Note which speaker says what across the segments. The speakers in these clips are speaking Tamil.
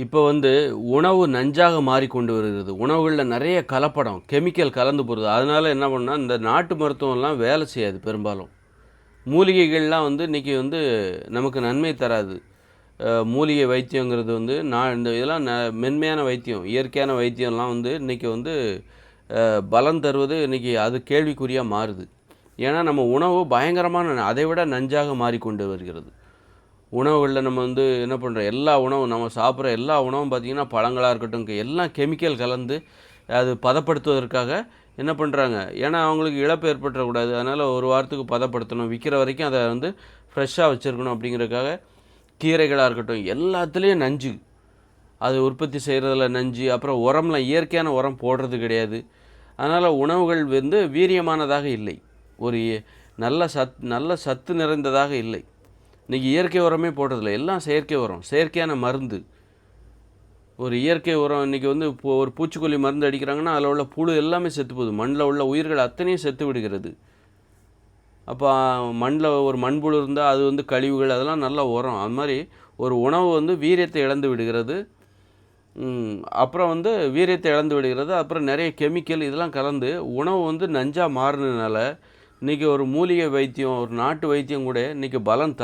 Speaker 1: இப்போ உணவு நஞ்சாக மாறிக்கொண்டு வருகிறது. உணவுகளில் நிறைய கலப்படம், கெமிக்கல் கலந்து போகிறது. அதனால என்ன பண்ணால் இந்த நாட்டு மருத்துவம்லாம் வேலை செய்யாது பெரும்பாலும். மூலிகைகள்லாம் இன்றைக்கி நமக்கு நன்மை தராது. மூலிகை வைத்தியங்கிறது இந்த இதெல்லாம் மென்மையான வைத்தியம், இயற்கையான வைத்தியம்லாம் இன்றைக்கி பலம் தருவது இன்றைக்கி அது கேள்விக்குறியாக மாறுது. ஏன்னா நம்ம உணவு பயங்கரமான அதை விட நஞ்சாக மாறிக்கொண்டு வருகிறது. உணவுகளில் நம்ம என்ன பண்ணுறோம், எல்லா உணவும் நம்ம சாப்பிட்ற எல்லா உணவும் பார்த்திங்கன்னா பழங்களாக இருக்கட்டும், எல்லாம் கெமிக்கல் கலந்து அது பதப்படுத்துவதற்காக என்ன பண்ணுறாங்க. ஏன்னா அவங்களுக்கு இழப்பு ஏற்பட்டுறக்கூடாது, அதனால் ஒரு வாரத்துக்கு பதப்படுத்தணும், விற்கிற வரைக்கும் அதை ஃப்ரெஷ்ஷாக வச்சுருக்கணும் அப்படிங்கிறதுக்காக கீரைகளாக இருக்கட்டும் எல்லாத்துலேயும் நஞ்சு, அது உற்பத்தி செய்கிறதுல நஞ்சு. அப்புறம் உரம்லாம் இயற்கையான உரம் போடுறது கிடையாது. அதனால் உணவுகள் வீரியமானதாக இல்லை, ஒரு நல்ல சத்து நிறைந்ததாக இல்லை. இன்றைக்கி இயற்கை உரமே போடுறதில்ல, எல்லாம் செயற்கை உரம், செயற்கையான மருந்து. ஒரு இயற்கை உரம் இன்றைக்கி இப்போ ஒரு பூச்சிக்கொல்லி மருந்து அடிக்கிறாங்கன்னா அதில் உள்ள புழு எல்லாமே செத்து போகுது, மண்ணில் உள்ள உயிர்கள் அத்தனையும் செத்து விடுகிறது. அப்போ மண்ணில் ஒரு மண்புழு இருந்தால் அது கழிவுகள் அதெல்லாம் நல்ல உரம். அது மாதிரி ஒரு உணவு வீரியத்தை இழந்து விடுகிறது. அப்புறம் வீரியத்தை இழந்து விடுகிறது. அப்புறம் நிறைய கெமிக்கல் இதெல்லாம் கலந்து உணவு நஞ்சாக மாறினதுனால இன்றைக்கி ஒரு மூலிகை வைத்தியம், ஒரு நாட்டு வைத்தியம் கூட இன்றைக்கி பலம்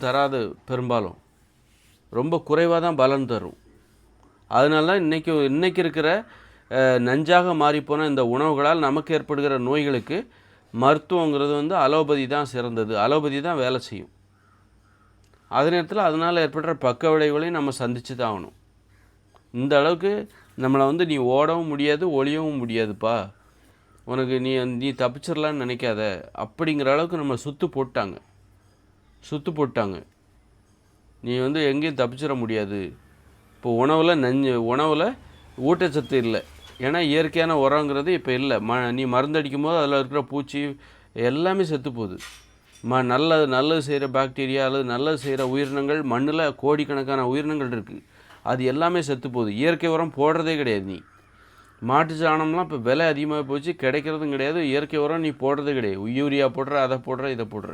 Speaker 1: தராது. பெரும்பாலும் ரொம்ப குறைவாக தான் பலன் தரும். அதனால தான் இன்றைக்கி இருக்கிற நஞ்சாக மாறிப்போன இந்த உணவுகளால் நமக்கு ஏற்படுகிற நோய்களுக்கு மருத்துவங்கிறது அலோபதி தான் சிறந்தது, அலோபதி தான் வேலை செய்யும். அதே நேரத்தில் அதனால் ஏற்படுற பக்க விளைவுகளையும் நம்ம சந்தித்து தான் ஆகணும். இந்த அளவுக்கு நம்மளை நீ ஓடவும் முடியாது, ஒளியவும் முடியாதுப்பா, உனக்கு நீ தப்பிச்சிடலான்னு நினைக்காத அப்படிங்கிற அளவுக்கு நம்ம சுற்று போட்டாங்க. நீ எங்கேயும் தப்பிச்சிட முடியாது. இப்போ உணவில் ஊட்டச்சத்து இல்லை, ஏன்னா இயற்கையான உரங்கிறது இப்போ இல்லை. நீ மருந்தடிக்கும் போது அதில் இருக்கிற பூச்சி எல்லாமே செத்து போகுது. நல்லது செய்கிற பாக்டீரியா அல்லது நல்லது செய்கிற உயிரினங்கள் மண்ணில் கோடிக்கணக்கான உயிரினங்கள் இருக்குது, அது எல்லாமே செத்து போகுது. இயற்கை உரம் போடுறதே கிடையாது. நீ மாட்டு சாணம்லாம் இப்போ விலை அதிகமாக போச்சு, கிடைக்கிறதும் கிடையாது. இயற்கை உரம் நீ போடுறது கிடையாது, யூரியா போடுற, அதை போடுற, இதை போடுற.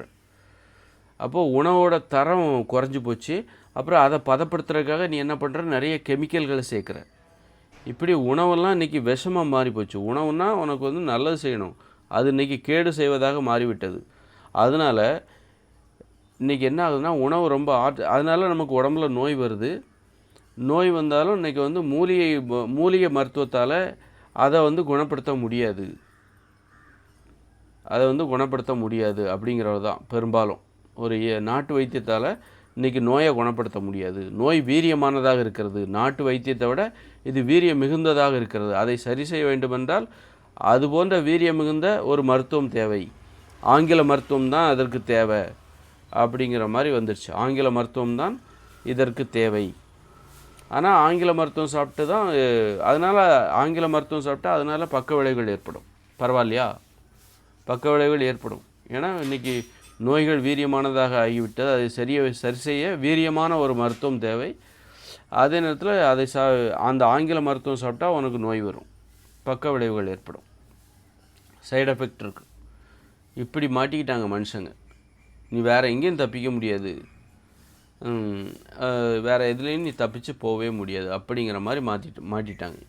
Speaker 1: அப்போது உணவோட தரம் குறைஞ்சி போச்சு. அப்புறம் அதை பதப்படுத்துறதுக்காக நீ என்ன பண்ணுற, நிறைய கெமிக்கல்களை சேர்க்குற. இப்படி உணவெல்லாம் இன்றைக்கி விஷமாக மாறி போச்சு. உணவுன்னா உனக்கு நல்லது செய்யணும், அது இன்றைக்கி கேடு செய்வதாக மாறிவிட்டது. அதனால் இன்றைக்கி என்ன ஆகுதுன்னா உணவு ரொம்ப அதனால் நமக்கு உடம்புல நோய் வருது. நோய் வந்தாலும் இன்றைக்கி மூலிகை மருத்துவத்தால் அதை குணப்படுத்த முடியாது. குணப்படுத்த முடியாது அப்படிங்கிறது தான் பெரும்பாலும். ஒரு நாட்டு வைத்தியத்தால் இன்றைக்கி நோயை குணப்படுத்த முடியாது. நோய் வீரியமானதாக இருக்கிறது, நாட்டு வைத்தியத்தை விட இது வீரியம் மிகுந்ததாக இருக்கிறது. அதை சரி செய்ய வேண்டுமென்றால் அது போன்ற வீரியம் மிகுந்த ஒரு மருத்துவம் தேவை. ஆங்கில மருத்துவம் தான் அதற்கு தேவை அப்படிங்கிற மாதிரி வந்துடுச்சு. ஆங்கில மருத்துவம் தான் இதற்கு தேவை. ஆனால் ஆங்கில மருத்துவம் சாப்பிட்டு தான் ஆங்கில மருத்துவம் சாப்பிட்டா அதனால் பக்க விளைவுகள் ஏற்படும். பரவாயில்லையா? பக்க விளைவுகள் ஏற்படும். ஏன்னா இன்றைக்கி நோய்கள் வீரியமானதாக ஆகிவிட்டது. அதை சரி செய்ய வீரியமான ஒரு மருத்துவம் தேவை. அதே நேரத்தில் அந்த ஆங்கில மருத்துவம் சாப்பிட்டா உனக்கு நோய் வரும், பக்க விளைவுகள் ஏற்படும், சைடு எஃபெக்ட் இருக்குது. இப்படி மாட்டிக்கிட்டாங்க மனுஷங்க. நீ வேறு எங்கேயும் தப்பிக்க முடியாது, வேறு எதுலேயும் நீ தப்பிச்சு போகவே முடியாது அப்படிங்கிற மாதிரி மாட்டிட்டாங்க.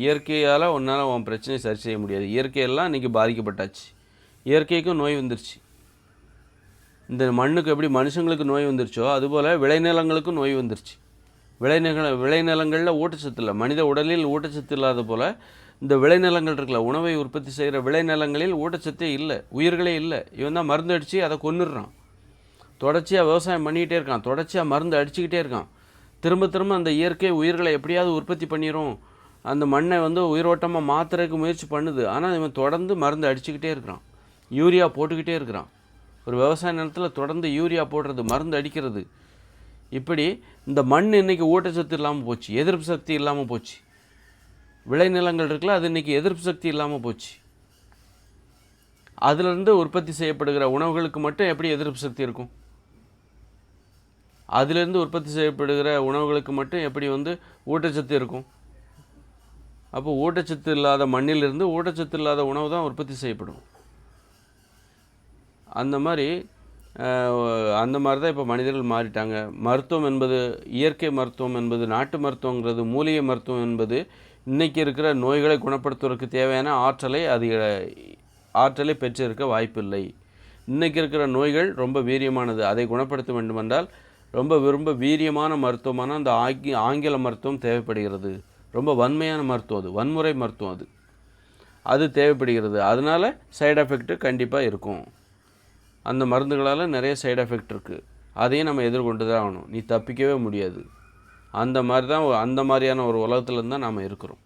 Speaker 1: இயற்கையால் உன்னால் உன் பிரச்சனையை சரி செய்ய முடியாது. இயற்கையெல்லாம் இன்றைக்கி பாதிக்கப்பட்டாச்சு. இயற்கைக்கும் நோய் வந்துருச்சு. இந்த மண்ணுக்கு எப்படி மனுஷங்களுக்கு நோய் வந்துருச்சோ அதுபோல் விளைநிலங்களுக்கும் நோய் வந்துருச்சு. விளைநிலங்களில் ஊட்டச்சத்து இல்லை, மனித உடலில் ஊட்டச்சத்து இல்லாத போல் இந்த விளைநிலங்கள் இருக்குல்ல, உணவை உற்பத்தி செய்கிற விளைநிலங்களில் ஊட்டச்சத்தே இல்லை, உயிர்களே இல்லை. இவன் தான் மருந்து அடித்து அதை கொன்னுடுறான். தொடர்ச்சியாக விவசாயம் பண்ணிக்கிட்டே இருக்கான், தொடர்ச்சியாக மருந்து அடிச்சுக்கிட்டே இருக்கான். திரும்ப அந்த இயற்கை உயிர்களை எப்படியாவது உற்பத்தி பண்ணிடும், அந்த மண்ணை உயிரோட்டமாக மாற்றுறதுக்கு முயற்சி பண்ணுது. ஆனால் இவன் தொடர்ந்து மருந்து அடிச்சுக்கிட்டே இருக்கிறான், யூரியா போட்டுக்கிட்டே இருக்கிறான். ஒரு விவசாய நிலத்தில் தொடர்ந்து யூரியா போடுறது, மருந்து அடிக்கிறது. இப்படி இந்த மண் இன்றைக்கி ஊட்டச்சத்து இல்லாமல் போச்சு, எதிர்ப்பு சக்தி இல்லாமல் போச்சு. விளைநிலங்கள் இருக்குல்ல, அது இன்றைக்கி எதிர்ப்பு சக்தி இல்லாமல் போச்சு. அதிலிருந்து உற்பத்தி செய்யப்படுகிற உணவுகளுக்கு மட்டும் எப்படி எதிர்ப்பு சக்தி இருக்கும்? அதிலிருந்து உற்பத்தி செய்யப்படுகிற உணவுகளுக்கு மட்டும் எப்படி ஊட்டச்சத்து இருக்கும்? அப்போ ஊட்டச்சத்து இல்லாத மண்ணிலிருந்து ஊட்டச்சத்து இல்லாத உணவு தான் உற்பத்தி செய்யப்படும். அந்த மாதிரி அந்த மாதிரி தான் இப்போ மனிதர்கள் மாறிட்டாங்க. மருத்துவம் என்பது, இயற்கை மருத்துவம் என்பது, நாட்டு மருத்துவங்கிறது, மூலிகை மருத்துவம் என்பது இன்றைக்கி இருக்கிற நோய்களை குணப்படுத்துவதற்கு தேவையான ஆற்றலை பெற்றிருக்க வாய்ப்பில்லை. இன்றைக்கி இருக்கிற நோய்கள் ரொம்ப வீரியமானது. அதை குணப்படுத்த வேண்டுமென்றால் ரொம்ப வீரியமான மருத்துவமான அந்த ஆங்கில மருத்துவம் தேவைப்படுகிறது. ரொம்ப வன்மையான மருத்துவம், அது வன்முறை மருத்துவம், அது தேவைப்படுகிறது. அதனால் சைடு எஃபெக்ட்டு கண்டிப்பாக இருக்கும். அந்த மருந்துகளால் நிறைய சைடு எஃபெக்ட் இருக்குது. அதையும் நம்ம எதிர்கொண்டு தான் ஆகணும். நீ தப்பிக்கவே முடியாது. அந்த மாதிரியான ஒரு உலகத்தில் தான் நாம் இருக்கிறோம்.